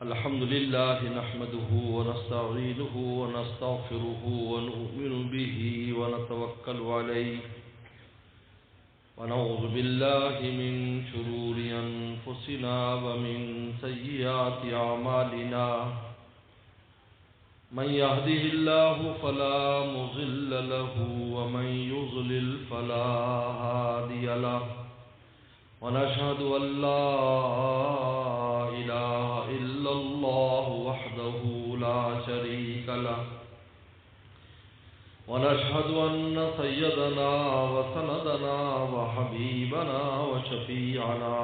الحمد لله نحمده ونستعينه ونستغفره ونؤمن به ونتوكل عليه ونعوذ بالله من شرور أنفسنا ومن سيئات أعمالنا من يهده الله فلا مضل له ومن يضلل فلا هادي له ونشهد أن لا إله إلا الله وحده لا شريك له ونشهد أن سيدنا وسندنا وحبيبنا وشفيعنا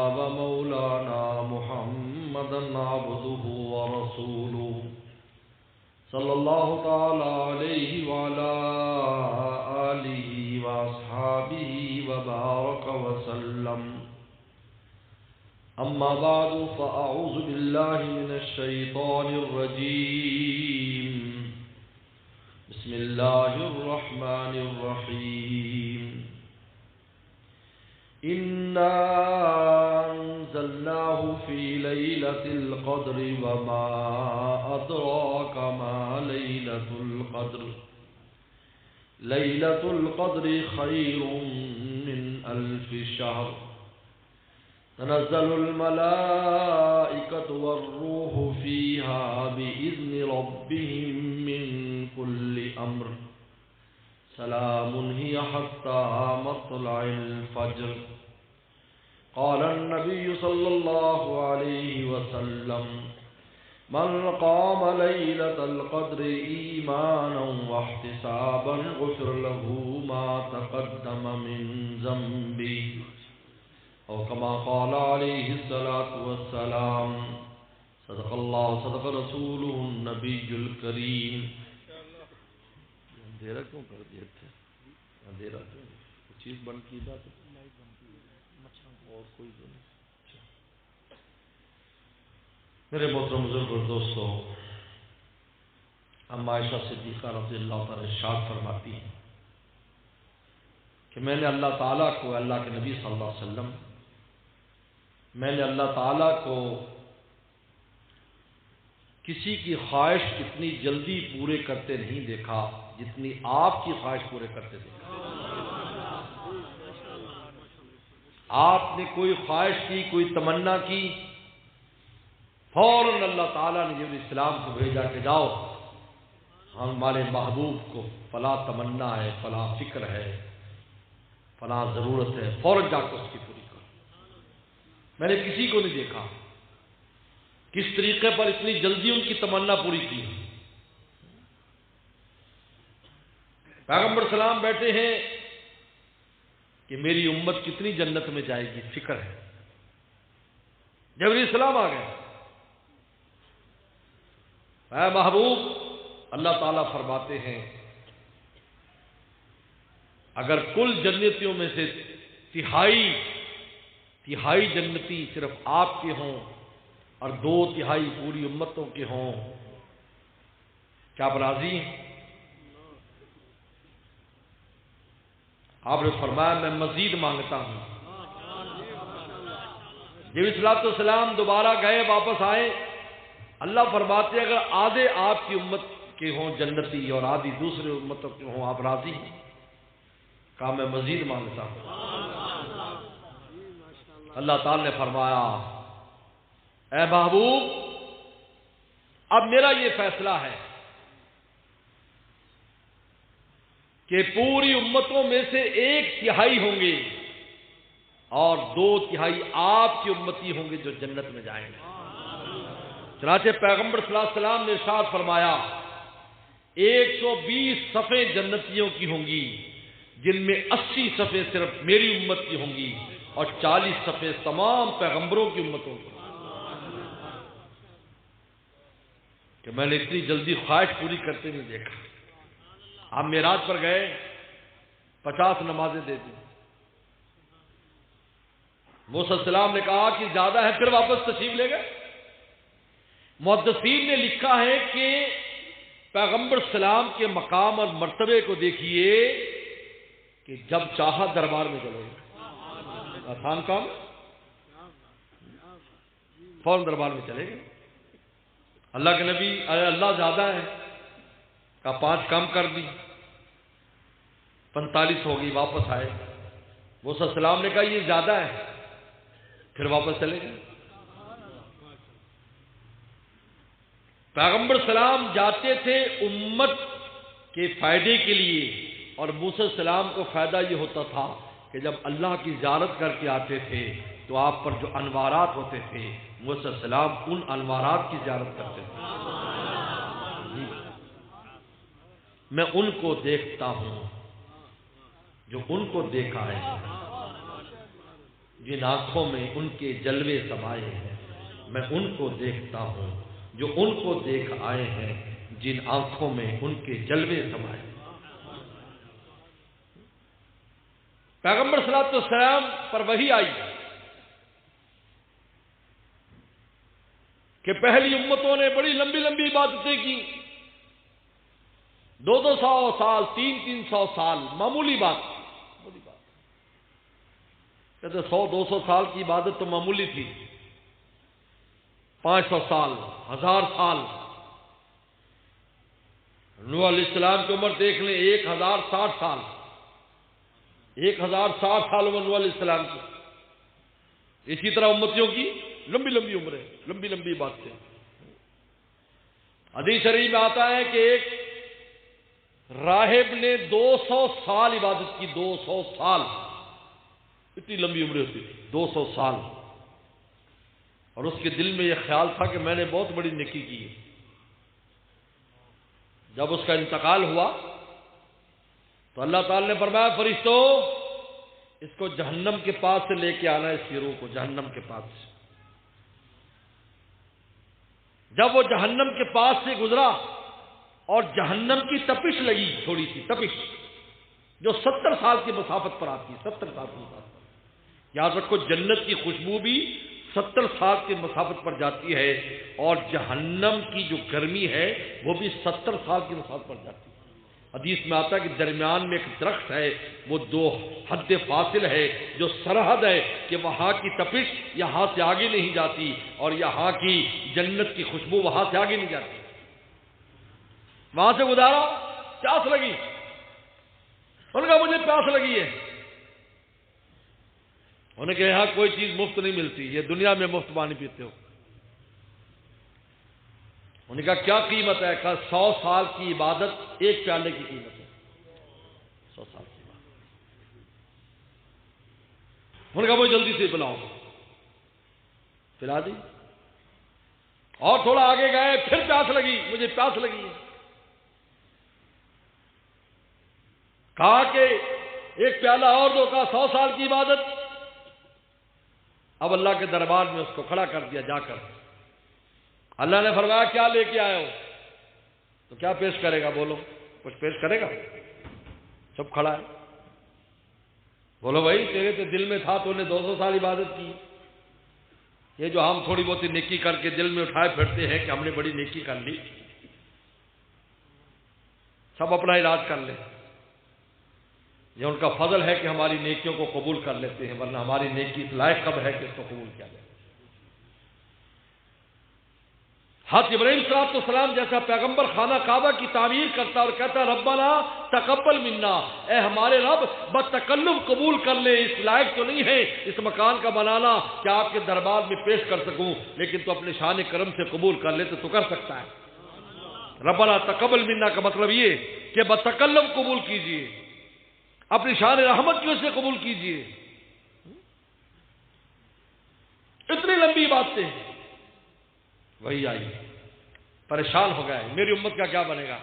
ومولانا محمدا عبده ورسوله صلى الله تعالى عليه وعلى آله وأصحابه وبارك وسلم. أما بعد فأعوذ بالله من الشيطان الرجيم. بسم الله الرحمن الرحيم. إنا أنزلناه في ليلة القدر وما أدراك ما ليلة القدر. ليلة القدر خير من 1000 شهر. تنزل الملائكة والروح فيها بإذن ربهم من كل أمر. سلام هي حتى مطلع الفجر. قال النبي صلى الله عليه وسلم: من قام ليلة القدر إيمانا واحتسابا غفر له ما تقدم من ذنبه، أو كما قال عليه الصلاة والسلام. صدق الله صدق رسوله النبي الكريم. اندھیرا کیوں کر دیے تھے؟ اندھیرا کیوں؟ چیز بند کی بات اور کوئی نہیں. میرے محترم بزرگ اور دوستو، اما عائشہ صدیقہ رضی اللہ تعالی ارشاد فرماتی ہیں کہ میں نے اللہ تعالیٰ کو، اللہ کے نبی صلی اللہ علیہ وسلم، میں نے اللہ تعالیٰ کو کسی کی خواہش اتنی جلدی پورے کرتے نہیں دیکھا جتنی آپ کی خواہش پورے کرتے دیکھا. آپ نے کوئی خواہش کی، کوئی تمنا کی، فوراً اللہ تعالیٰ نے جبرائیل السلام کو بھیجا کہ جاؤ ہمارے محبوب کو فلاں تمنا ہے، فلاں فکر ہے، فلاں ضرورت ہے، فوراً جا کے اس کی پوری کرو. میں نے کسی کو نہیں دیکھا کس طریقے پر اتنی جلدی ان کی تمنا پوری کی. پیغمبر سلام بیٹھے ہیں کہ میری امت کتنی جنت میں جائے گی، فکر ہے. جبرائیل السلام آ گئے. اے محبوب، اللہ تعالیٰ فرماتے ہیں اگر کل جنتیوں میں سے تہائی جنتی صرف آپ کے ہوں اور 2/3 پوری امتوں کے ہوں، کیا آپ راضی ہیں؟ آپ نے فرمایا میں مزید مانگتا ہوں. جبرائیل السلام دوبارہ گئے، واپس آئے. اللہ فرماتے ہیں اگر آدھے آپ کی امت کے ہوں جنتی اور آدھی دوسرے امتوں کے ہوں، آپ راضی ہیں؟ کہا میں مزید مانگتا ہوں. اللہ تعالی نے فرمایا اے محبوب، اب میرا یہ فیصلہ ہے کہ پوری امتوں میں سے 1/3 ہوں گے اور 2/3 آپ کی امتی ہوں گے جو جنت میں جائیں گے. چنانچہ پیغمبر صلی اللہ علیہ وسلم نے ارشاد فرمایا 120 صفیں جنتیوں کی ہوں گی، جن میں 80 صفیں صرف میری امت کی ہوں گی اور 40 صفیں تمام پیغمبروں کی امتوں کی. کہ میں نے اتنی جلدی خواہش پوری کرتے نہیں دیکھا. آپ معراج پر گئے، 50 نمازیں دے دی. موسیٰ علیہ السلام نے کہا کہ زیادہ ہے، پھر واپس تشریف لے گئے. محدثین نے لکھا ہے کہ پیغمبر سلام کے مقام اور مرتبے کو دیکھیے کہ جب چاہا دربار میں چلے گئے. آسان کام، فوراً دربار میں چلے گئے. اللہ کے نبی اللہ زیادہ ہے، کہا 5 کم کر دی، 45 ہو گئی، واپس آئے. موسیٰ علیہ السلام نے کہا یہ زیادہ ہے، پھر واپس چلے گئے. پیغمبر سلام جاتے تھے امت کے فائدے کے لیے، اور موسیٰ علیہ السلام کو فائدہ یہ ہوتا تھا کہ جب اللہ کی زیارت کر کے آتے تھے تو آپ پر جو انوارات ہوتے تھے موسیٰ علیہ السلام ان انوارات کی زیارت کرتے تھے. میں ان کو دیکھتا ہوں جو ان کو دیکھا ہے، جن آنکھوں میں ان کے جلوے سمائے ہیں. میں ان کو دیکھتا ہوں جو ان کو دیکھ آئے ہیں، جن آنکھوں میں ان کے جلوے سمائے. پیغمبر صلی اللہ علیہ وسلم پر وحی آئی کہ پہلی امتوں نے بڑی لمبی لمبی عبادتیں کی، 200 سال 300 سال، معمولی بات. کہتے 100-200 سال کی عبادت تو معمولی تھی، 500 سال، 1000 سال. نوح علیہ السلام کی عمر دیکھ لیں 1060 سال، 1060 سال عمر نوح علیہ السلام کی. اسی طرح امتیوں کی لمبی لمبی عمریں، لمبی لمبی باتیں. حدیث شریف میں آتا ہے کہ ایک راہب نے 200 سال عبادت کی، 200 سال، اتنی لمبی عمریں ہوتی تھی، 200 سال. اور اس کے دل میں یہ خیال تھا کہ میں نے بہت بڑی نیکی کی ہے. جب اس کا انتقال ہوا تو اللہ تعالی نے فرمایا فرشتوں اس کو جہنم کے پاس سے لے کے آنا، اس کی روح کو جہنم کے پاس سے. جب وہ جہنم کے پاس سے گزرا اور جہنم کی تپش لگی، تھوڑی سی تپش جو 70 سال کی مسافت پر آتی ہے، 70 سال کی مسافت. یاد رکھو جنت کی خوشبو بھی 70 سال کی مسافت پر جاتی ہے، اور جہنم کی جو گرمی ہے وہ بھی 70 سال کی مسافت پر جاتی ہے. حدیث میں آتا ہے کہ درمیان میں ایک درخت ہے، وہ 2 حد فاصل ہے، جو سرحد ہے کہ وہاں کی تپش یہاں سے آگے نہیں جاتی اور یہاں کی جنت کی خوشبو وہاں سے آگے نہیں جاتی. وہاں سے گزارا، پیاس لگی، انہوں نے کہا مجھے پیاس لگی ہے. انہوں نے کہا یہاں کوئی چیز مفت نہیں ملتی، یہ دنیا میں مفت پانی پیتے ہو. انہوں نے کہا کیا قیمت ہے؟ کہا 100 سال کی عبادت ایک پیالے کی قیمت ہے. 100 سال کی عبادت. انہوں نے کہا وہ جلدی سے پلاؤ، پلا دی. اور تھوڑا آگے گئے، پھر پیاس لگی، مجھے پیاس لگی ہے. کہا کہ ایک پیالہ اور دو. کہا 100 سال کی عبادت. اب اللہ کے دربار میں اس کو کھڑا کر دیا جا کر. اللہ نے فرمایا کیا لے کے آئے ہو؟ تو کیا پیش کرے گا؟ بولو، کچھ پیش کرے گا؟ سب کھڑا ہے. بولو بھائی تیرے تو دل میں تھا، تو نے 200 سال عبادت کی. یہ جو ہم تھوڑی بہت نیکی کر کے دل میں اٹھائے پھرتے ہیں کہ ہم نے بڑی نیکی کر لی، سب اپنا علاج کر لیں. یہ ان کا فضل ہے کہ ہماری نیکیوں کو قبول کر لیتے ہیں، ورنہ ہماری نیکی اس لائق کب ہے کہ اس کو قبول کیا جائے. حضرت ابراہیم صلی اللہ علیہ وسلم جیسا پیغمبر خانہ کعبہ کی تعمیر کرتا اور کہتا ربنا تقبل منا، اے ہمارے رب بتکلم قبول کر لے. اس لائق تو نہیں ہے اس مکان کا بنانا کہ آپ کے دربار میں پیش کر سکوں، لیکن تو اپنے شان کرم سے قبول کر لے تو کر سکتا ہے. ربنا تقبل منا کا مطلب یہ کہ بتکلم قبول کیجئے، اپنی شان رحمت کی وجہ سے قبول کیجئے. اتنی لمبی باتیں. وہی آئی، پریشان ہو گئے میری امت کا کیا بنے گا.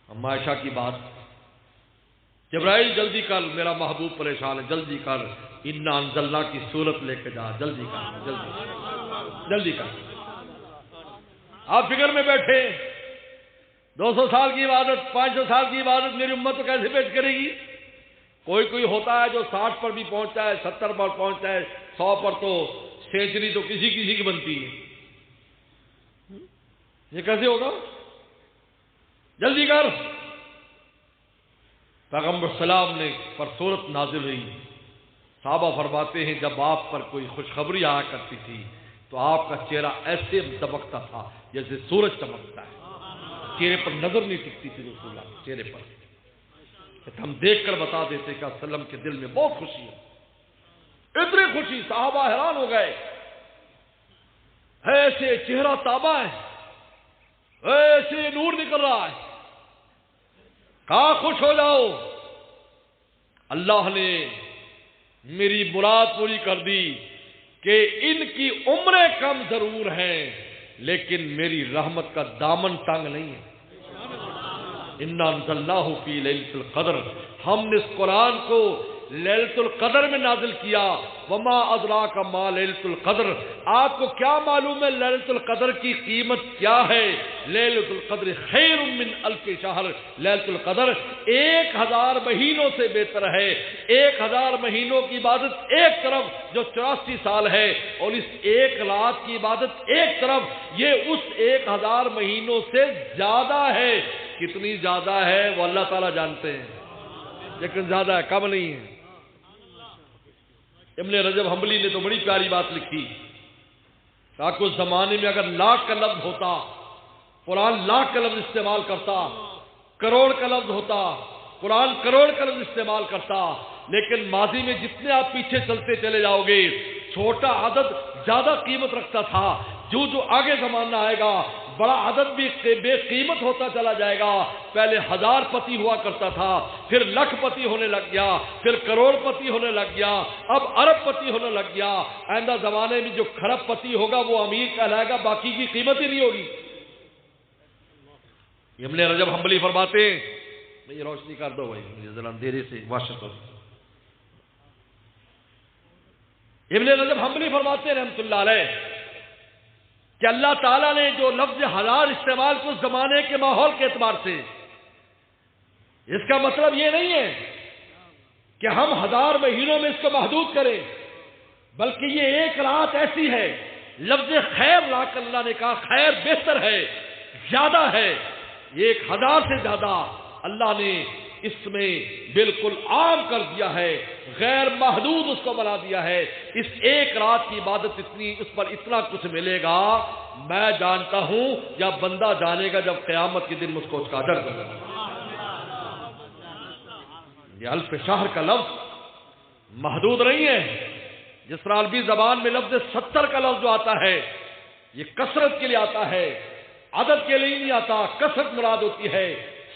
ہم عائشہ کی بات، جبرائیل جلدی کر، میرا محبوب پریشان ہے، جلدی کر، انا انزلنا کی صورت لے کے جا، جلدی کر، جلدی کر. آپ فکر میں بیٹھے 200 سال کی عبادت، 500 سال کی عبادت میری امت تو کیسے پیش کرے گی؟ کوئی ہوتا ہے جو 60 پر بھی پہنچتا ہے، 70 پر پہنچتا ہے، 100 پر تو سینچری تو کسی کی بنتی ہے. یہ کیسے ہوگا؟ جلدی کر. پیغمبر سلام نے پر صورت نازل ہوئی، صحابہ فرماتے ہیں جب آپ پر کوئی خوشخبری آیا کرتی تھی تو آپ کا چہرہ ایسے چمکتا تھا جیسے سورج چمکتا ہے، چہرے پر نظر نہیں ٹکتی تھی رسول اللہ کے چہرے پر، ہم دیکھ کر بتا دیتے کہ وسلم کے دل میں بہت خوشی ہے، اتنی خوشی صحابہ حیران ہو گئے، ایسے چہرہ تابا ہے، ایسے نور نکل رہا ہے، کہاں خوش ہو جاؤ، اللہ نے میری مراد پوری کر دی کہ ان کی عمریں کم ضرور ہیں لیکن میری رحمت کا دامن تنگ نہیں ہے۔ انا انزلناہ فی لیلۃ القدر، ہم نے اس قرآن کو لیلۃ القدر میں نازل کیا، وما ادراک ما لیلۃ القدر، آپ کو کیا معلوم ہے لیلۃ القدر کی قیمت کیا ہے؟ لیلۃ القدر خیر من الف شہر، لیلۃ القدر 1000 مہینوں سے بہتر ہے۔ 1000 مہینوں کی عبادت ایک طرف جو 84 سال ہے، اور اس 1 رات کی عبادت ایک طرف، یہ اس 1000 مہینوں سے زیادہ ہے۔ کتنی زیادہ ہے وہ اللہ تعالیٰ جانتے ہیں، لیکن زیادہ ہے، کم نہیں ہے۔ ابن رجب حنبلی نے تو بڑی پیاری بات لکھی، تاکہ اس زمانے میں اگر لاکھ کا لفظ ہوتا، قرآن لاکھ کا لفظ استعمال کرتا، کروڑ کا لفظ ہوتا، قرآن کروڑ کا لفظ استعمال کرتا، لیکن ماضی میں جتنے آپ پیچھے چلتے چلے جاؤ گے، چھوٹا عدد زیادہ قیمت رکھتا تھا، جو آگے زمانہ آئے گا بڑا عدد بھی بے قیمت ہوتا چلا جائے گا۔ پہلے 1000 پتی ہوا کرتا تھا، پھر لکھ پتی ہونے لگ گیا، پھر کروڑ پتی ہونے لگ گیا، اب ارب پتی ہونے لگ گیا۔ آئندہ زمانے میں جو کھرب پتی ہوگا وہ امیر کہلائے گا، باقی کی قیمت ہی نہیں ہوگی۔ ابن رجب حنبلی فرماتے ہیں، یہ روشنی کر دو بھائی مجھے ذرا اندھیرے سے واشت ہو۔ ابن رجب حنبلی فرماتے ہیں رحمۃ اللہ علیہ کہ اللہ تعالیٰ نے جو لفظ 1000 استعمال کو زمانے کے ماحول کے اعتبار سے، اس کا مطلب یہ نہیں ہے کہ ہم 1000 مہینوں میں اس کو محدود کریں، بلکہ یہ ایک رات ایسی ہے، لفظ خیر لا کر اللہ نے کہا خیر بہتر ہے، زیادہ ہے، 1000 سے زیادہ اللہ نے اس میں بالکل عام کر دیا ہے، غیر محدود اس کو بنا دیا ہے۔ اس ایک رات کی عبادت اتنی، اس پر اتنا کچھ ملے گا، میں جانتا ہوں یا بندہ جانے گا جب قیامت کے دن مجھ کو اس کا اجر کرے گا۔ یہ الف شہر کا لفظ محدود نہیں ہے، جس طرح عربی زبان میں لفظ 70 کا لفظ جو آتا ہے یہ کثرت کے لیے آتا ہے، عدد کے لیے نہیں آتا، کثرت مراد ہوتی ہے۔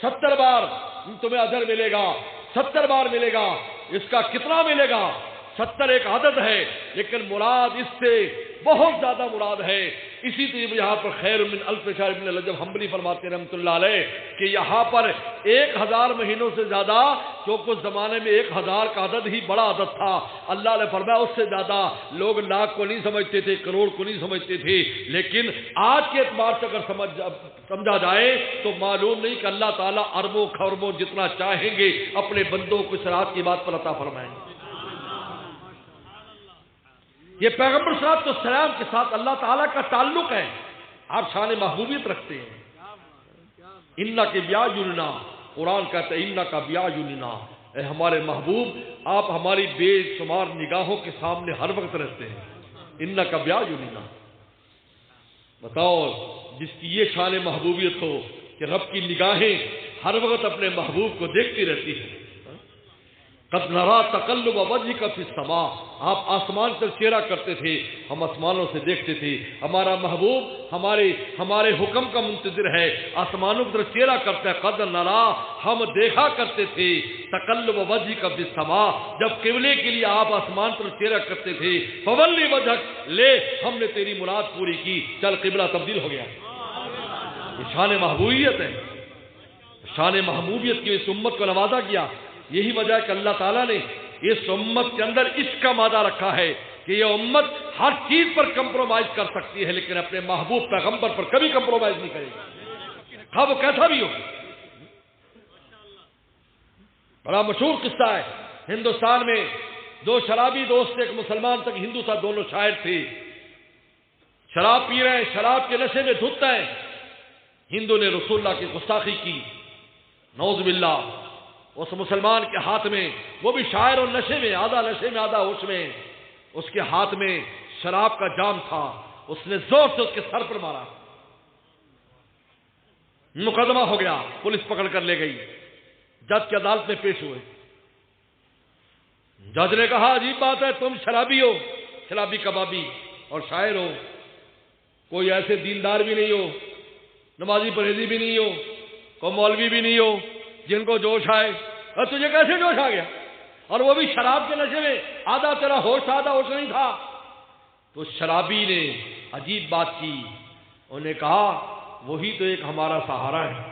70 بار تمہیں اجر ملے گا، 70 بار ملے گا، اس کا کتنا ملے گا؟ 70 ایک عدد ہے، لیکن مراد اس سے بہت زیادہ مراد ہے۔ اسی طرح یہاں پر خیر من الف شہر، ابن رجب حنبلی فرماتے ہیں رحمۃ اللہ علیہ کہ یہاں پر 1000 مہینوں سے زیادہ، کیونکہ اس زمانے میں 1000 کا عدد ہی بڑا عدد تھا، اللہ نے فرمایا اس سے زیادہ لوگ لاکھ کو نہیں سمجھتے تھے، کروڑ کو نہیں سمجھتے تھے، لیکن آج کے اعتبار سے اگر سمجھا جائے تو معلوم نہیں کہ اللہ تعالیٰ اربوں خربوں جتنا چاہیں گے اپنے بندوں کو اس رات کی بات پر عطا فرمائیں گے۔ یہ پیغمبر صلی اللہ علیہ وسلم کے ساتھ اللہ تعالیٰ کا تعلق ہے، آپ شان محبوبیت رکھتے ہیں۔ اِنَّا کے بیاجُلنا، قرآن کہتا ہے اِنَّا کا بیاجُلنا، اے ہمارے محبوب آپ ہماری بے شمار نگاہوں کے سامنے ہر وقت رہتے ہیں۔ اِنَّا کا بیاجُلنا، بتاؤ جس کی یہ شان محبوبیت ہو کہ رب کی نگاہیں ہر وقت اپنے محبوب کو دیکھتی رہتی ہیں۔ قد نرا تقلب وجهك في السماء، آپ آسمان پر چہرہ کرتے تھے، ہم آسمانوں سے دیکھتے تھے، ہمارا محبوب ہمارے حکم کا منتظر ہے، آسمانوں پر چہرہ کرتا ہے۔ قد نرا، ہم دیکھا کرتے تھے، تقلب وجهك في السماء، جب قبلے کے لیے آپ آسمان پر چہرہ کرتے تھے، فولی وجهك، لے ہم نے تیری مراد پوری کی، چل قبلہ تبدیل ہو گیا۔ یہ شان محبوبیت ہے، شان محبوبیت کی اس امت کو نوازا کیا۔ یہی وجہ ہے کہ اللہ تعالیٰ نے اس امت کے اندر عشق کا مادہ رکھا ہے کہ یہ امت ہر چیز پر کمپرومائز کر سکتی ہے، لیکن اپنے محبوب پیغمبر پر کبھی کمپرومائز نہیں کرے گی، خواہ وہ کیسا بھی ہو۔ بڑا مشہور قصہ ہے، ہندوستان میں 2 شرابی دوست، ایک مسلمان تک ہندو تھا، دونوں شاعر تھے، شراب پی رہے ہیں، شراب کے نشے میں دھت ہیں۔ ہندو نے رسول اللہ کی گستاخی کی، نعوذ باللہ، اس مسلمان کے ہاتھ میں، وہ بھی شاعر اور نشے میں، آدھا نشے میں آدھا ہوش میں، اس کے ہاتھ میں شراب کا جام تھا، اس نے زور سے اس کے سر پر مارا، مقدمہ ہو گیا، پولیس پکڑ کر لے گئی، جج کی عدالت میں پیش ہوئے۔ جج نے کہا عجیب بات ہے، تم شرابی ہو، شرابی کبابی اور شاعر ہو، کوئی ایسے دیندار بھی نہیں ہو، نمازی پرہیزی بھی نہیں ہو، کوئی مولوی بھی نہیں ہو جن کو جوش آئے، اور تجھے کیسے جوش آ گیا؟ اور وہ بھی شراب کے نشے میں، آدھا تیرا ہوش تھا آدھا ہوش نہیں تھا۔ تو شرابی نے عجیب بات کی، انہوں نے کہا وہی تو ایک ہمارا سہارا ہے،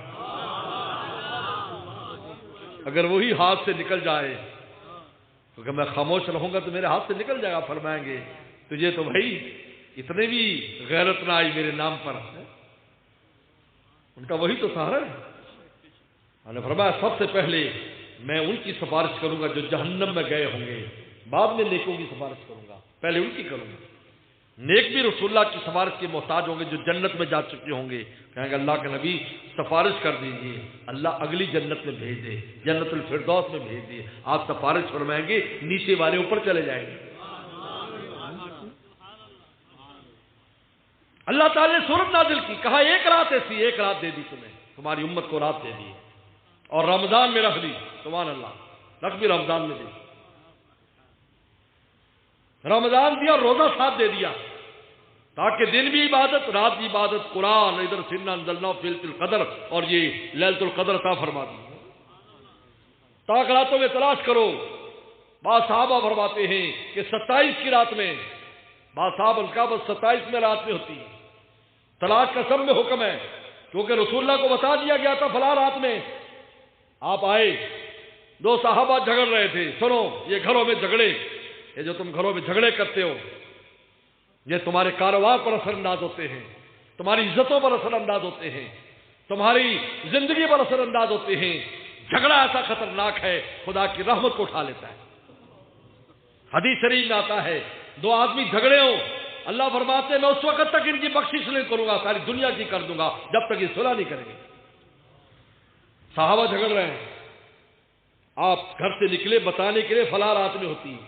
اگر وہی ہاتھ سے نکل جائے، کیونکہ میں خاموش رہوں گا تو میرے ہاتھ سے نکل جائے گا۔ فرمائیں گے تجھے تو بھائی اتنے بھی غیرت نہ آئی میرے نام پر، ان کا وہی تو سہارا ہے۔ میں نے فرمایا سب سے پہلے میں ان کی سفارش کروں گا جو جہنم میں گئے ہوں گے، بعد میں نیکوں کی سفارش کروں گا، پہلے ان کی کروں گا۔ نیک بھی رسول اللہ کی سفارش کے محتاج ہوں گے جو جنت میں جا چکے ہوں گے، کہیں گے اللہ کے نبی سفارش کر دیجئے، اللہ اگلی جنت میں بھیج دے، جنت الفردوس میں بھیج دے۔ آپ سفارش فرمائیں گے، نیچے والے اوپر چلے جائیں گے۔ اللہ تعالی نے سورت نازل کی، کہا ایک رات ایسی، ایک رات دے دی تمہیں، تمہاری امت کو رات دے دی، اور رمضان میں رکھ دی، سبحان اللہ، رکھ بھی رمضان میں دی، رمضان دیا اور روزہ ساتھ دے دیا، تاکہ دن بھی عبادت رات بھی عبادت، قرآن ادھر سننا انزلنا فی لیلۃ القدر، اور یہ لیلۃ القدر عطا فرما دی۔ طاق راتوں میں تلاش کرو، بعض صحابہ فرماتے ہیں کہ 27 کی رات میں، بعض صحابہ کا بس 27 میں رات میں ہوتی ہے، تلاش کا سب میں حکم ہے، کیونکہ رسول اللہ کو بتا دیا گیا تھا فلاں رات میں آپ آئے، دو صحابہ جھگڑ رہے تھے، سنو یہ گھروں میں جھگڑے، یہ جو تم گھروں میں جھگڑے کرتے ہو یہ تمہارے کاروبار پر اثر انداز ہوتے ہیں، تمہاری عزتوں پر اثر انداز ہوتے ہیں، تمہاری زندگی پر اثر انداز ہوتے ہیں، جھگڑا ایسا خطرناک ہے خدا کی رحمت کو اٹھا لیتا ہے۔ حدیث شریف میں آتا ہے دو آدمی جھگڑے ہوں، اللہ فرماتے ہیں میں اس وقت تک ان کی بخشش نہیں کروں گا، ساری دنیا کی کر دوں گا جب تک یہ صلح نہیں کریں گے۔ صحابہ جھگڑ رہے ہیں، آپ گھر سے نکلے بتانے کے لیے فلاں رات میں ہوتی ہے،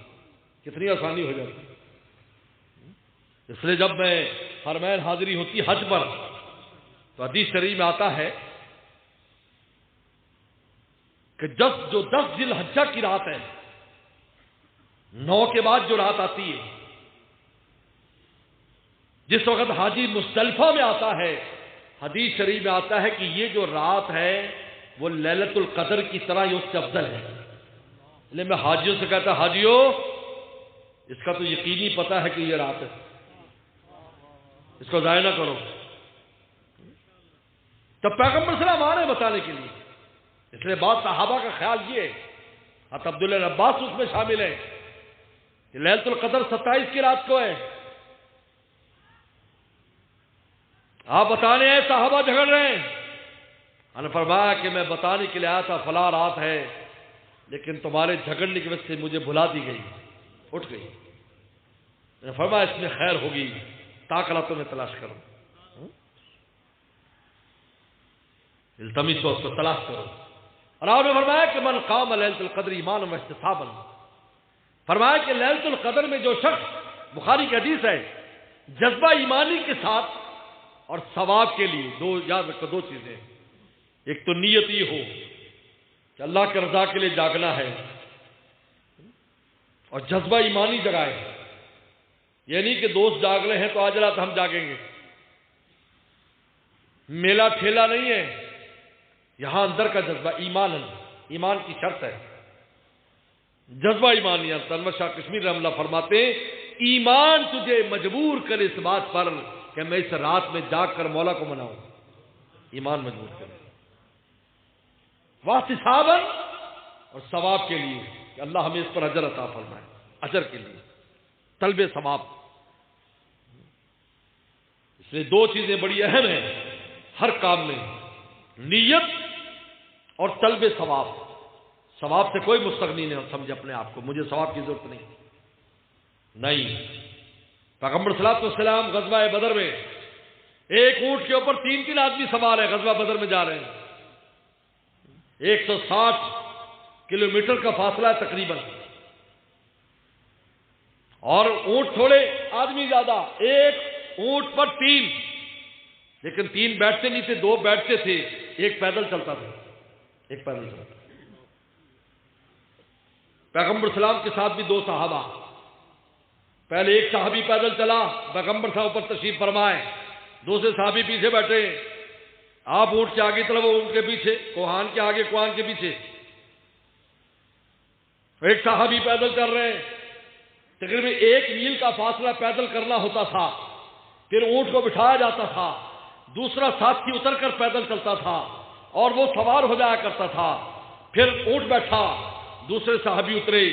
کتنی آسانی ہو جاتی ہے۔ اس لیے جب میں حرمین حاضری ہوتی حج پر تو حدیث شریف میں آتا ہے کہ جو 10 ذی الحجہ کی رات ہے، 9 کے بعد جو رات آتی ہے، جس وقت حاجی مزدلفہ میں آتا ہے، حدیث شریف میں آتا ہے کہ یہ جو رات ہے وہ لیلۃ القدر کی طرح یہ اس سے افضل ہے۔ اس لیے میں حاجیوں سے کہتا حاجیوں اس کا تو یقینی پتہ ہے کہ یہ رات ہے، اس کو ضائع نہ کرو۔ تب پیغمبر صلی اللہ علیہ وسلم آ رہے ہیں بتانے کے لیے، اس لیے بعض صحابہ کا خیال یہ ہے، حضرت عبداللہ بن عباس اس میں شامل ہے کہ لیلۃ القدر 27 کی رات کو ہے، آپ بتانے ہیں صحابہ جھگڑ رہے ہیں، انہوں نے فرمایا کہ میں بتانے کے لیے آیا تھا فلاں رات ہے، لیکن تمہارے جھگڑنے کی وجہ سے مجھے بھلا دی گئی، اٹھ گئی۔ میں نے فرمایا اس میں خیر ہوگی، طاقتوں میں تلاش کرو، التمسوا، اس کو تلاش کرو۔ اور آپ نے فرمایا کہ من قام لیلۃ القدر ایمانا واحتسابا، فرمایا کہ لیلۃ القدر میں جو شخص، بخاری کی حدیث ہے، جذبہ ایمانی کے ساتھ اور ثواب کے لیے، دو یاد رکھو، دو چیزیں، ایک تو نیت یہ ہو کہ اللہ کے رضا کے لیے جاگنا ہے، اور جذبہ ایمانی جگائے، یہ نہیں کہ دوست جاگ رہے ہیں تو آج رات ہم جاگیں گے، میلہ ٹھیلا نہیں ہے، یہاں اندر کا جذبہ ایمان کی شرط ہے، جذبہ ایمانی۔ احمد شاہ کشمیر رحمہ اللہ فرماتے ہیں ایمان تجھے مجبور کرے اس بات پر کہ میں اس رات میں جاگ کر مولا کو مناؤں، ایمان مجبور کرے، واحتسابا، اور ثواب کے لیے کہ اللہ ہمیں اس پر اجر عطا فرمائے، اجر کے لیے، طلب ثواب۔ اس لیے دو چیزیں بڑی اہم ہیں ہر کام میں، نیت اور طلب ثواب۔ ثواب سے کوئی مستغنی نہیں سمجھے اپنے آپ کو، مجھے ثواب کی ضرورت نہیں۔ پیغمبر صلی اللہ علیہ وسلم غزوہ بدر میں ایک اونٹ کے اوپر 3 آدمی سوار ہیں، غزوہ بدر میں جا رہے ہیں، 160 کلومیٹر کا فاصلہ ہے تقریباً، اور اونٹ تھوڑے آدمی زیادہ، ایک اونٹ پر 3، لیکن 3 بیٹھتے نہیں تھے، 2 بیٹھتے تھے، ایک پیدل چلتا تھا، ایک پیدل چلتا تھا۔ پیغمبر اسلام کے ساتھ بھی 2 صحابہ، پہلے ایک صحابی پیدل چلا، پیغمبر صاحب اوپر تشریف فرمائے، دوسرے صحابی پیچھے بیٹھے، آپ اونٹ کے آگے طرف، اونٹ کے پیچھے، کوہان کے آگے، کوہان کے پیچھے، ایک صحابی پیدل چل رہے ہیں، تقریباً 1 میل کا فاصلہ پیدل کرنا ہوتا تھا، پھر اونٹ کو بٹھایا جاتا تھا، دوسرا ساتھی اتر کر پیدل چلتا تھا اور وہ سوار ہو جایا کرتا تھا، پھر اونٹ بیٹھا، دوسرے صحابی اترے،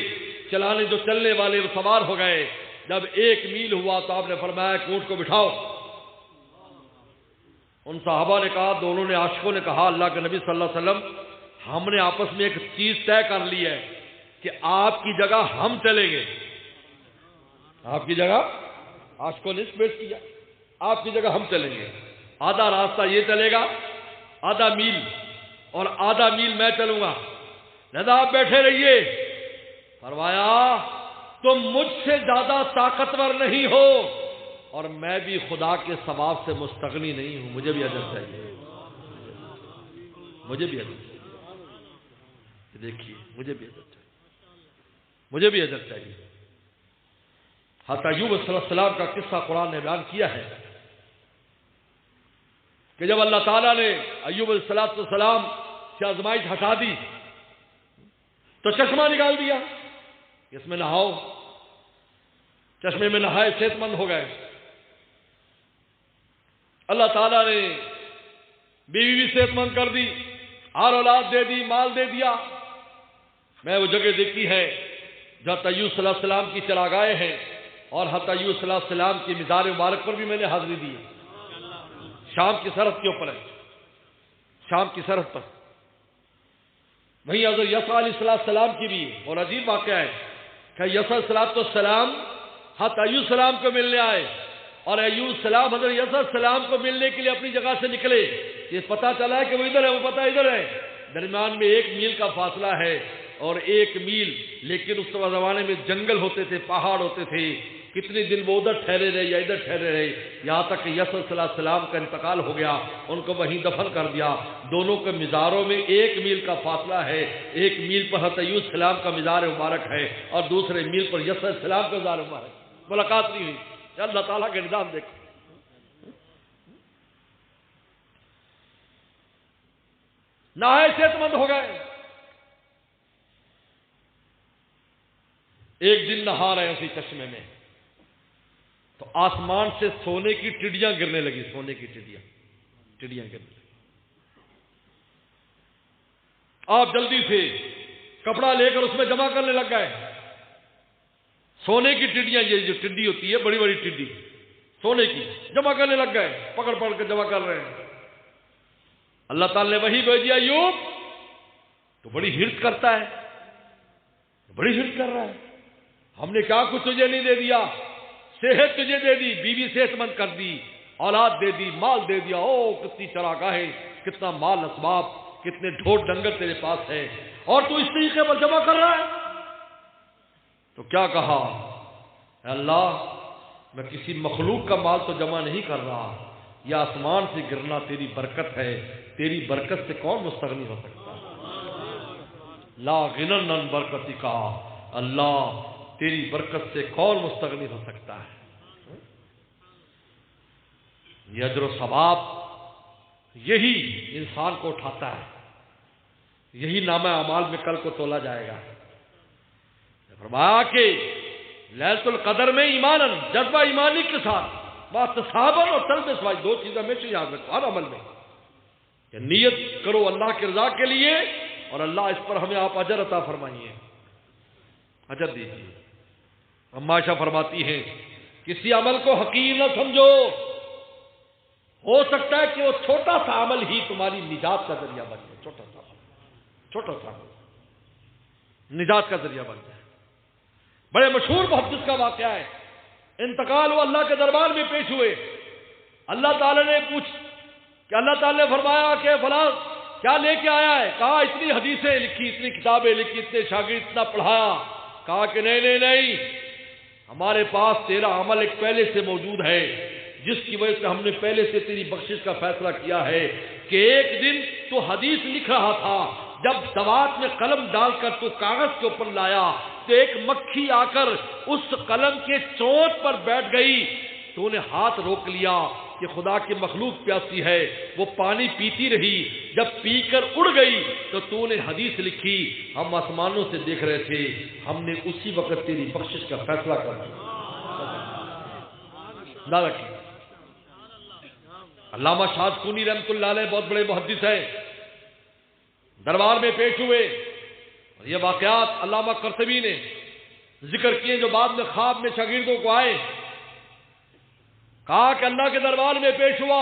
چلنے والے وہ سوار ہو گئے۔ جب 1 میل ہوا تو آپ نے فرمایا کہ اونٹ کو بٹھاؤ۔ ان صحابہ نے کہا، دونوں نے، عاشقوں نے کہا، اللہ کے نبی صلی اللہ علیہ وسلم، ہم نے آپس میں ایک چیز طے کر لی ہے کہ آپ کی جگہ ہم چلیں گے، آپ کی جگہ، عاشقوں نے اس پیش کیا، آپ کی جگہ ہم چلیں گے، آدھا راستہ یہ چلے گا، آدھا میل، اور آدھا میل میں چلوں گا، لہذا آپ بیٹھے رہیے۔ فرمایا تم مجھ سے زیادہ طاقتور نہیں ہو اور میں بھی خدا کے ثواب سے مستغنی نہیں ہوں، مجھے بھی اجر چاہیے، مجھے بھی اجر چاہیے، دیکھیے مجھے بھی اجر چاہیے، مجھے بھی اجر چاہیے۔ حضرت ایوب علیہ السلام کا قصہ قرآن نے بیان کیا ہے کہ جب اللہ تعالیٰ نے ایوب علیہ السلام سے آزمائش ہٹا دی تو چشمہ نکال دیا، اس میں نہاؤ، چشمے میں نہائے، صحت مند ہو گئے۔ اللہ تعالیٰ نے بیوی بھی صحت مند کر دی، اور اولاد دے دی، مال دے دیا۔ میں وہ جگہ دیکھی ہے جہاں ایوب صلی اللہ علیہ وسلم کی چراگاہیں ہیں، اور حضرت ایوب صلی اللہ علیہ وسلم کی مزار مبارک پر بھی میں نے حاضری دی، شام کی سرحد کے اوپر ہے، شام کی سرحد پر۔ وہیں حضرت یسوع علیہ السلام کی بھی، اور عجیب واقعہ ہے کہ یسوع علیہ السلام حضرت ایوب السلام کو ملنے آئے، اور ایوب السلام حضرت یسوع السلام کو ملنے کے لیے اپنی جگہ سے نکلے، یہ پتہ چلا ہے کہ وہ ادھر ہے، وہ پتہ ادھر ہے، درمیان میں 1 میل کا فاصلہ ہے، اور 1 میل، لیکن اس زمانے میں جنگل ہوتے تھے، پہاڑ ہوتے تھے، کتنے دن وہ ادھر ٹھہرے رہے یا ادھر ٹھہرے رہے، یہاں تک کہ یسوع صلی اللہ علیہ وسلم کا انتقال ہو گیا، ان کو وہیں دفن کر دیا۔ دونوں کے مزاروں میں 1 میل کا فاصلہ ہے، 1 میل پر حضرت ایوب السلام کا مزار مبارک ہے، اور دوسرے میل پر یسوع السلام کا مزار مبارک، ملاقات نہیں ہوئی۔ اللہ تعالیٰ کا نظام دیکھو۔ نہائے، صحت مند ہو گئے۔ ایک دن نہا رہے اسی چشمے میں تو آسمان سے سونے کی ٹڈیاں گرنے لگی، سونے کی ٹڈیاں گرنے لگی۔ آپ جلدی سے کپڑا لے کر اس میں جمع کرنے لگ گئے۔ سونے کی ٹڈیاں، یہ جو ٹڈی ہوتی ہے، بڑی بڑی ٹڈی سونے کی، جمع کرنے لگ گئے، پکڑ کے جمع کر رہے ہیں۔ اللہ تعالی نے وحی بھیجی، ایوب تو بڑی ہرس کرتا ہے، بڑی ہرس کر رہا ہے، ہم نے کیا کچھ تجھے نہیں دے دیا، صحت تجھے دے دی، بیوی صحت مند کر دی، اولاد دے دی، مال دے دیا، او کتنی چراگاہیں، کتنا مال اسباب، کتنے ڈھول ڈنگر تیرے پاس ہے، اور تو اس طریقے پر جمع کر رہا ہے۔ تو کیا کہا، اے اللہ، میں کسی مخلوق کا مال تو جمع نہیں کر رہا، یہ آسمان سے گرنا تیری برکت ہے، تیری برکت سے کون مستغنی ہو سکتا ہے؟ لا غنى عن برکتک، اللہ تیری برکت سے کون مستغنی ہو سکتا ہے؟ یہ اجر و ثواب، یہی انسان کو اٹھاتا ہے، یہی نامہ اعمال میں کل کو تولا جائے گا۔ فرمایا کہ لیلۃ القدر میں ایماناً، جذبہ ایمانی کے ساتھ، واحتساباً اور طلب ثواب، 2 چیزیں ہمیشہ یاد رکھو ہر عمل میں، کہ نیت کرو اللہ کی رضا کے لیے، اور اللہ اس پر ہمیں آپ اجر عطا فرمائیے، اجر دیجیے۔ اما عائشہ فرماتی ہیں، کسی عمل کو حقیر نہ سمجھو، ہو سکتا ہے کہ وہ چھوٹا سا عمل ہی تمہاری نجات کا ذریعہ بن جائے، چھوٹا سا عمل نجات کا ذریعہ بن جائے۔ بڑے مشہور محدث کا واقعہ ہے، انتقال وہ اللہ کے دربار میں پیش ہوئے، اللہ تعالی نے کہ اللہ تعالی نے فرمایا کہ فلاں کیا لے کے آیا ہے؟ کہا اتنی حدیثیں لکھی، اتنی کتابیں لکھی، اتنے شاگرد، اتنا پڑھایا. کہا کہ نہیں، ہمارے پاس تیرا عمل ایک پہلے سے موجود ہے، جس کی وجہ سے ہم نے پہلے سے تیری بخشش کا فیصلہ کیا ہے کہ ایک دن تو حدیث لکھ رہا تھا، جب سوات میں قلم ڈال کر تو کاغذ کے اوپر لایا تو ایک مکھی آ کر اس قلم کے چونچ پر بیٹھ گئی. تو نے ہاتھ روک لیا کہ خدا کی مخلوق پیاسی ہے، وہ پانی پیتی رہی، جب پی کر اڑ گئی تو نے حدیث لکھی، ہم آسمانوں سے دیکھ رہے تھے، ہم نے اسی وقت تیری بخشش کا فیصلہ کر دیا. نہ رکھیں. علامہ شاد کونی رحمۃ اللہ علیہ بہت بڑے محدث ہیں، دربار میں پیش ہوئے، اور یہ واقعات علامہ قرطبی نے ذکر کیے جو بعد میں خواب میں شاگردوں کو آئے. کہا کہ اللہ کے دربار میں پیش ہوا،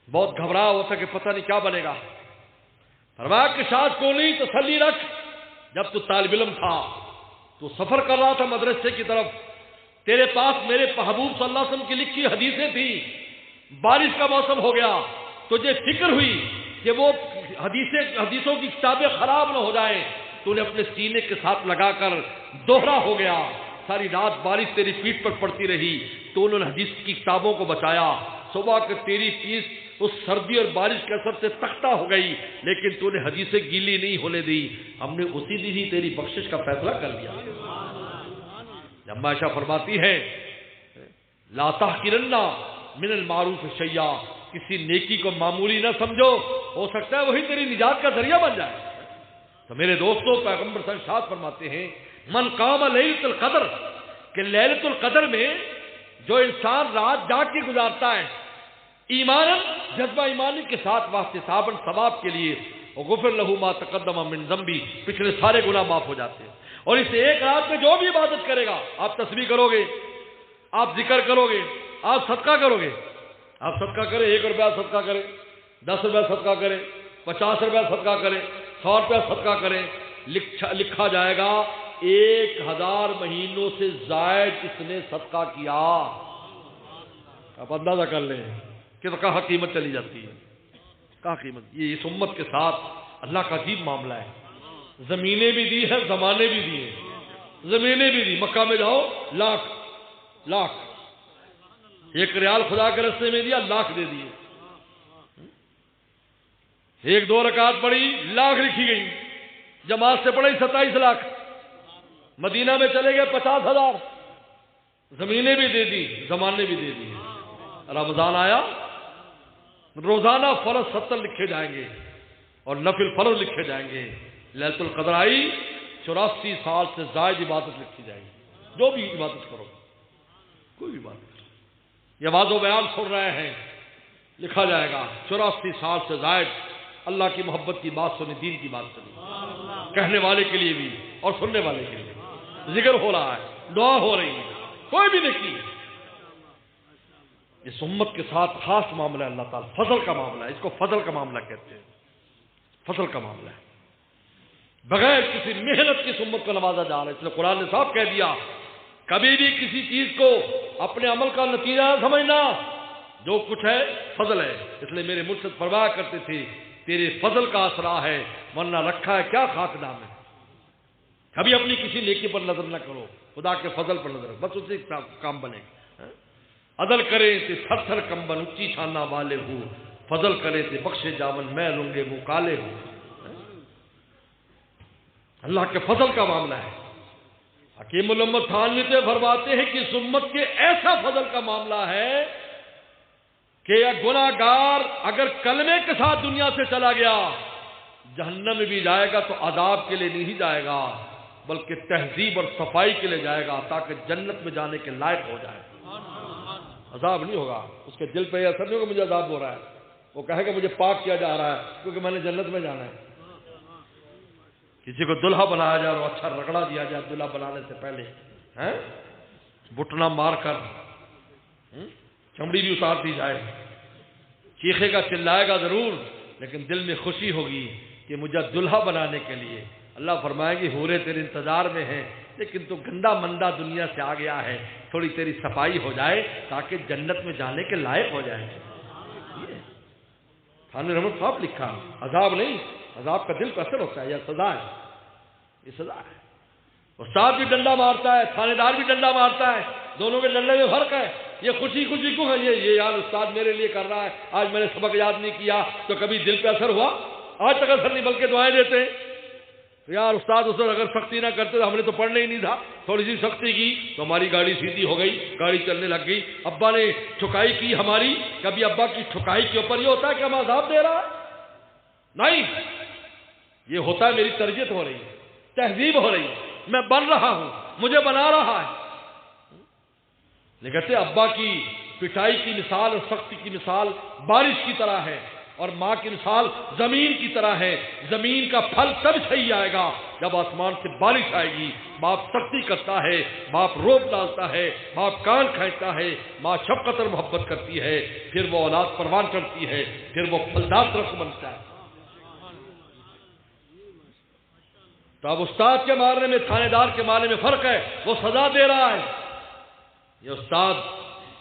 بہت گھبراہ ہوتا کہ پتہ نہیں کیا بنے گا. فرمایا کہ شاد کونی تسلی رکھ، جب تو طالب علم تھا، تو سفر کر رہا تھا مدرسے کی طرف، تیرے پاس میرے محبوب صلی اللہ علیہ وسلم کی لکھی حدیثیں تھیں، بارش کا موسم ہو گیا، تجھے فکر ہوئی کہ وہ حدیثوں کی کتابیں خراب نہ ہو جائیں، تو نے اپنے سینے کے ساتھ لگا کر دوہرا ہو گیا، ساری رات بارش تیری پیٹھ پر پڑتی رہی، تو انہوں نے حدیث کی کتابوں کو بچایا. صبح کے تیری پیس اس سردی اور بارش کے اثر سے تختہ ہو گئی، لیکن تو نے حدیثیں گیلی نہیں ہونے دی، ہم نے اسی دن ہی تیری بخشش کا فیصلہ کر لیا. جب عائشہ فرماتی ہے لا تحقرن من المعروف شیئا، کسی نیکی کو معمولی نہ سمجھو، ہو سکتا ہے وہی تیری نجات کا ذریعہ بن جائے. تو میرے دوستوں، پیغمبر صلی اللہ علیہ وسلم فرماتے ہیں من قام لیلۃ القدر، کہ لیلۃ القدر میں جو انسان رات جاگ کے گزارتا ہے ایماناً، جذبہ ایمانی کے ساتھ، واحتساباً، ثواب کے لیے، وغفر لہ ما تقدم من ذنبی، پچھلے سارے گناہ معاف ہو جاتے ہیں. اور اس ایک رات میں جو بھی عبادت کرے گا، آپ تسبیح کرو گے، آپ ذکر کرو گے، آپ صدقہ کرو گے، آپ صدقہ کریں، 1 روپیہ صدقہ کریں، 10 روپیہ صدقہ کریں، 50 روپیہ صدقہ کریں، 100 روپیہ صدقہ کریں، لکھا جائے گا 1000 مہینوں سے زائد اس نے صدقہ کیا. آپ اندازہ کر لیں کہ کہاں قیمت چلی جاتی ہے، کہاں قیمت. یہ اس امت کے ساتھ اللہ کا عجیب معاملہ ہے. زمینیں بھی دی ہیں، زمانے بھی دیے، زمینیں بھی دی. مکہ میں جاؤ، لاکھ 1 ریال خدا کے رستے میں دیا، لاکھ دے دیے. 1-2 رکعت پڑھی، لاکھ لکھی گئی. جماعت سے پڑھی 27 لاکھ. مدینہ میں چلے گئے 50,000. زمینیں بھی دے دی، زمانے بھی دے دیے. رمضان آیا، روزانہ فرض 70 لکھے جائیں گے اور نفل فرض لکھے جائیں گے. لیلۃ القدر آئی، 84 سال سے زائد عبادت لکھی جائے گی. جو بھی عبادت کرو، کوئی بھی بات. یہ آواز و بیان سن رہے ہیں، لکھا جائے گا 84 سال سے زائد اللہ کی محبت کی بات سنی، دین کی بات سنی. کہنے والے کے لیے بھی اور سننے والے کے لیے ذکر ہو رہا ہے، دعا ہو رہی ہے، کوئی بھی نہیں. اس امت کے ساتھ خاص معاملہ ہے، اللہ تعالیٰ فضل کا معاملہ ہے. اس کو فضل کا معاملہ کہتے ہیں، فضل کا معاملہ ہے. بغیر کسی محنت کی اس امت کو نوازا جا رہا ہے. اس لیے قرآن نے صاف کہہ دیا کبھی بھی کسی چیز کو اپنے عمل کا نتیجہ نہ سمجھنا، جو کچھ ہے فضل ہے. اس لیے میرے مرشد فرمایا کرتے تھے تیرے فضل کا اثرا ہے، ورنہ رکھا ہے کیا خاک دام ہے. کبھی اپنی کسی نیکی پر نظر نہ کرو، خدا کے فضل پر نظر، بس اسی کام بنے. عدل کرے تے تھر تھر کمبن اچھی شانہ والے ہو، فضل کرے تے بخشے جاون میں رنگے منہ کالے ہو. اللہ کے فضل کا معاملہ ہے. حکیم الامت تھانوی سے فرماتے ہیں کہ اس امت کے ایسا فضل کا معاملہ ہے کہ گناہ گار اگر کلمے کے ساتھ دنیا سے چلا گیا، جہنم میں بھی جائے گا تو عذاب کے لیے نہیں جائے گا، بلکہ تہذیب اور صفائی کے لیے جائے گا تاکہ جنت میں جانے کے لائق ہو جائے. عذاب نہیں ہوگا، اس کے دل پہ یہ اثر نہیں ہوگا مجھے عذاب ہو رہا ہے. وہ کہے گا مجھے پاک کیا جا رہا ہے کیونکہ میں نے جنت میں جانا ہے. کسی کو دلہا بنایا جائے اور اچھا رگڑا دیا جائے دلہا بنانے سے پہلے، بٹنا مار کر چمڑی بھی اتار دی جائے، چیخے گا، چلائے گا ضرور، لیکن دل میں خوشی ہوگی کہ مجھے دلہا بنانے کے لیے. اللہ فرمائے گی حوریں تیرے انتظار میں ہیں، لیکن تو گندا مندا دنیا سے آ گیا ہے، تھوڑی تیری صفائی ہو جائے تاکہ جنت میں جانے کے لائق ہو جائے. خان رحمت صاحب لکھا، عذاب نہیں، عذاب کا دل پہ اثر ہوتا ہے، یہ سزا ہے، یہ سزا ہے۔ استاد بھی ڈنڈا مارتا ہے، تھانے دار بھی ڈنڈا مارتا ہے، دونوں کے ڈنڈے میں فرق ہے۔ یہ خوشی خوشی کیوں ہے؟ یہ یار استاد میرے لیے کر رہا ہے، آج میں نے سبق یاد نہیں کیا تو کبھی دل پہ اثر ہوا؟ آج تک اثر نہیں، بلکہ دعائیں دیتے ہیں یار استاد اس وقت اگر سختی نہ کرتے تو ہم نے تو پڑھنا ہی نہیں تھا، تھوڑی سی سختی کی تو ہماری گاڑی سیدھی ہو گئی، گاڑی چلنے لگ گئی۔ ابا نے ٹھکائی کی ہماری، کبھی ابا کی ٹھکائی کے اوپر یہ ہوتا ہے کہ ہم عذاب دے رہا ہے؟ نہیں، یہ ہوتا ہے میری تربیت ہو رہی ہے، تہذیب ہو رہی ہے، میں بن رہا ہوں، مجھے بنا رہا ہے۔ لیکن کہتے ابا کی پٹائی کی مثال اور سختی کی مثال بارش کی طرح ہے، اور ماں کی مثال زمین کی طرح ہے۔ زمین کا پھل تب صحیح آئے گا جب آسمان سے بارش آئے گی۔ باپ سختی کرتا ہے، باپ روپ ڈالتا ہے، باپ کان کھینچتا ہے، ماں شفقت اور محبت کرتی ہے، پھر وہ اولاد پروان کرتی ہے، پھر وہ پھلدار درخت بنتا ہے۔ تو اب استاد کے مارنے میں تھانے دار کے مارنے میں فرق ہے، وہ سزا دے رہا ہے، یہ استاد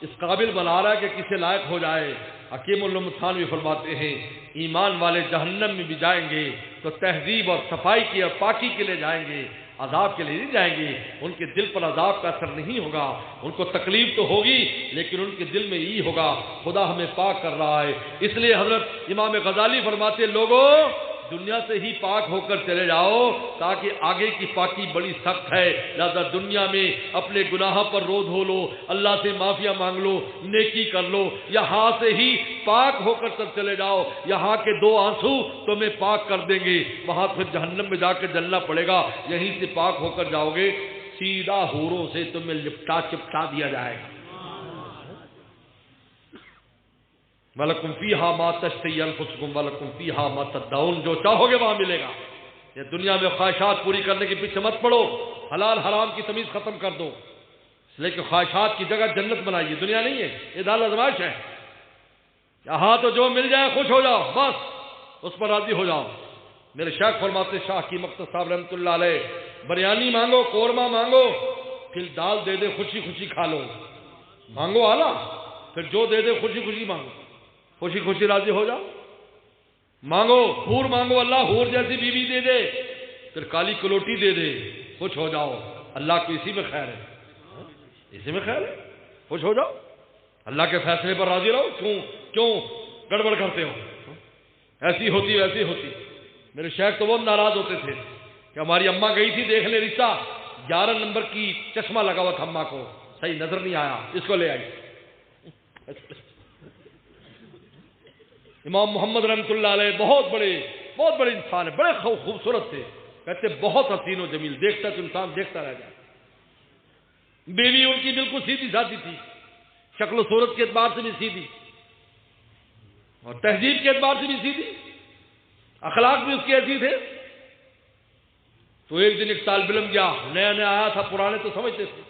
اس قابل بنا رہا ہے کہ کسی لائق ہو جائے۔ حکیم علوم تھانوی فرماتے ہیں ایمان والے جہنم میں بھی جائیں گے تو تہذیب اور صفائی کی اور پاکی کے لیے جائیں گے، عذاب کے لیے نہیں جائیں گے۔ ان کے دل پر عذاب کا اثر نہیں ہوگا، ان کو تکلیف تو ہوگی لیکن ان کے دل میں یہی ہوگا خدا ہمیں پاک کر رہا ہے۔ اس لیے حضرت امام غزالی فرماتے لوگوں دنیا سے ہی پاک ہو کر چلے جاؤ تاکہ آگے کی پاکی بڑی سخت ہے، لہذا دنیا میں اپنے گناہوں پر رو دھو لو، اللہ سے معافیا مانگ لو، نیکی کر لو، یہاں سے ہی پاک ہو کر چلے جاؤ۔ یہاں کے دو آنسو تمہیں پاک کر دیں گے، وہاں پھر جہنم میں جا کے جلنا پڑے گا۔ یہیں سے پاک ہو کر جاؤ گے سیدھا حوروں سے تمہیں لپٹا چپٹا دیا جائے گا۔ وَلَكُمْ فِيهَا مَا تَشْتَهِي أَنفُسُكُمْ وَلَكُمْ فِيهَا مَا تَدَّعُونَ، جو چاہو گے وہاں ملے گا۔ یہ دنیا میں خواہشات پوری کرنے کے پیچھے مت پڑو، حلال حرام کی تمیز ختم کر دو، لیکن خواہشات کی جگہ جنت بنائیے، دنیا نہیں ہے، یہ دار آزمائش ہے۔ یہاں تو جو مل جائے خوش ہو جاؤ، بس اس پر راضی ہو جاؤ۔ میرے شیخ فرماتے شاہ کی مقتصد صاحب رحمۃ اللہ علیہ بریانی مانگو، قورمہ مانگو، پھر دال دے دے خوشی خوشی کھا لو، مانگو اعلیٰ، پھر جو دے دے خوشی خوشی مانگو، خوشی خوشی راضی ہو جاؤ۔ مانگو حور مانگو، اللہ حور جیسی بیوی دے دے، پھر کالی کلوٹی دے دے، خوش ہو جاؤ، اللہ کو اسی میں خیر ہے، اسی میں خیر ہے، خوش ہو جاؤ، اللہ کے فیصلے پر راضی رہو۔ کیوں گڑبڑ کرتے ہو؟ ایسی ہوتی ویسی ہوتی۔ میرے شیخ تو وہ ناراض ہوتے تھے کہ ہماری اماں گئی تھی دیکھنے رشتہ، 11 نمبر کی چشمہ لگا ہوا تھا اماں کو، صحیح نظر نہیں آیا، اس کو لے آئی۔ امام محمد رحمۃ اللہ علیہ بہت بڑے انسان ہیں، بڑے خوبصورت تھے، کہتے بہت حسین و جمیل، دیکھتا تو انسان دیکھتا رہ جائے۔ بیوی ان کی بالکل سیدھی سادھی تھی، شکل و صورت کے اعتبار سے بھی سیدھی اور تہذیب کے اعتبار سے بھی سیدھی، اخلاق بھی اس کے ایسی تھے۔ تو ایک دن ایک طالب علم گیا، نیا نیا آیا تھا، پرانے تو سمجھتے تھے،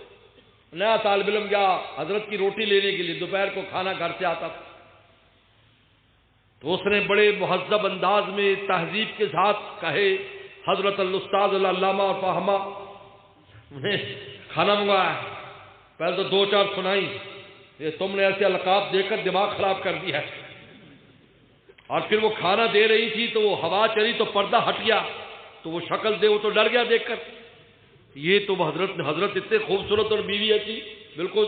نیا طالب علم گیا حضرت کی روٹی لینے کے لیے، دوپہر کو کھانا گھر سے آتا تھا، تو اس نے بڑے مہذب انداز میں تہذیب کے ساتھ کہے حضرت الاستاذ العلامہ اور فاہمہ نے کھانا منگوایا۔ پہلے تو 2-4 سنائی، یہ تم نے ایسے القاب دے کر دماغ خراب کر دی ہے، اور پھر وہ کھانا دے رہی تھی تو وہ ہوا چلی تو پردہ ہٹ گیا، تو وہ شکل دے وہ تو ڈر گیا دیکھ کر، یہ تو حضرت اتنے خوبصورت اور بیوی ایسی، بالکل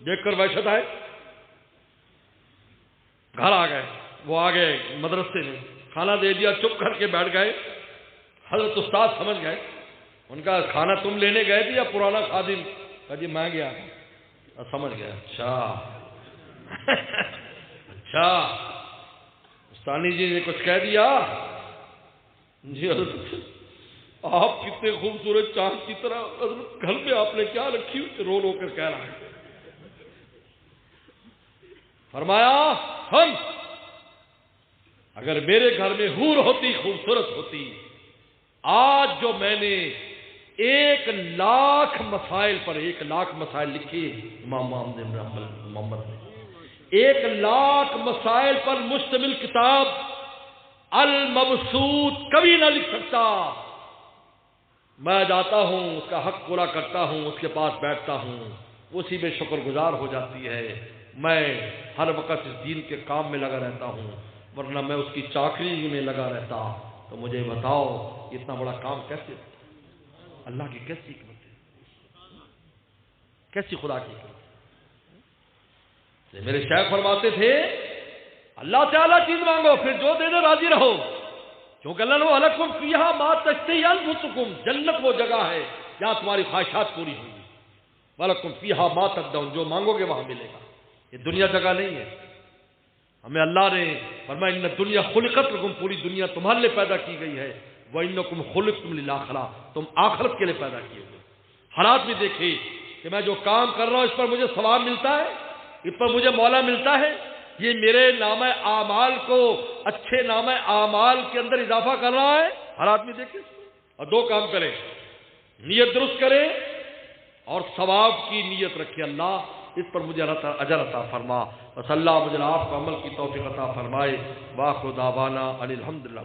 دیکھ کر وحشت آئے۔ گھر آ گئے، وہ آ گئے مدرسے میں، کھانا دے دیا، چپ کر کے بیٹھ گئے۔ حضرت استاد سمجھ گئے، ان کا کھانا تم لینے گئے تھے یا پرانا خادم؟ کہا جی میں گیا۔ سمجھ گیا، اچھا استانی جی نے کچھ کہہ دیا؟ جی حضرت آپ کتنے خوبصورت چاند کی طرح، حضرت گھر میں آپ نے کیا رکھی ہوئی؟ رو رو کر کہہ رہا ہے۔ فرمایا ہم اگر میرے گھر میں حور ہوتی، خوبصورت ہوتی، آج جو میں نے 1,00,000 مسائل پر 1,00,000 مسائل لکھے، امام محمد نے 1,00,000 مسائل پر مشتمل کتاب المبسوط کبھی نہ لکھ سکتا۔ میں جاتا ہوں، اس کا حق پورا کرتا ہوں، اس کے پاس بیٹھتا ہوں، اسی میں شکر گزار ہو جاتی ہے۔ میں ہر وقت اس دین کے کام میں لگا رہتا ہوں، ورنہ میں اس کی چاکری میں لگا رہتا. تو مجھے بتاؤ اتنا بڑا کام کیسے ہوتا؟ اللہ کی کیسی حکمت ہے، کیسی خدا کی حکمت ہے. میرے شیخ فرماتے تھے اللہ سے اعلیٰ چیز مانگو، پھر جو دے دے راضی رہو، کیونکہ اللہ نے وَلَكُمْ فِيهَا مَا تَشْتَهِي أَنفُسُكُمْ، جنت وہ جگہ ہے جہاں تمہاری خواہشات پوری ہوں گی. وَلَكُمْ فِيهَا مَا تَدَّعُونَ، جو مانگو گے وہاں ملے گا. یہ دنیا جگہ نہیں ہے. ہمیں اللہ نے فرمایا ان الدنیا خلقت لکم، پوری دنیا تمہارے لیے پیدا کی گئی ہے. وَإِنَّكُمْ خُلِقْتُمْ لِلْآخِرَةِ، تم آخرت کے لیے پیدا کیے ہوئے. حالات بھی دیکھے کہ میں جو کام کر رہا ہوں اس پر مجھے ثواب ملتا ہے، اس پر مجھے مولا ملتا ہے، یہ میرے نامہ اعمال کو اچھے نامہ اعمال کے اندر اضافہ کر رہا ہے. حالات بھی دیکھیں. اور دو کام کریں، نیت درست کریں اور ثواب کی نیت رکھے. اللہ اس پر مجھے اجر عطا فرما. بس اللہ مجھے آپ کو عمل کی توفیق عطا فرمائے. واخر دعوانا ان الحمدللہ.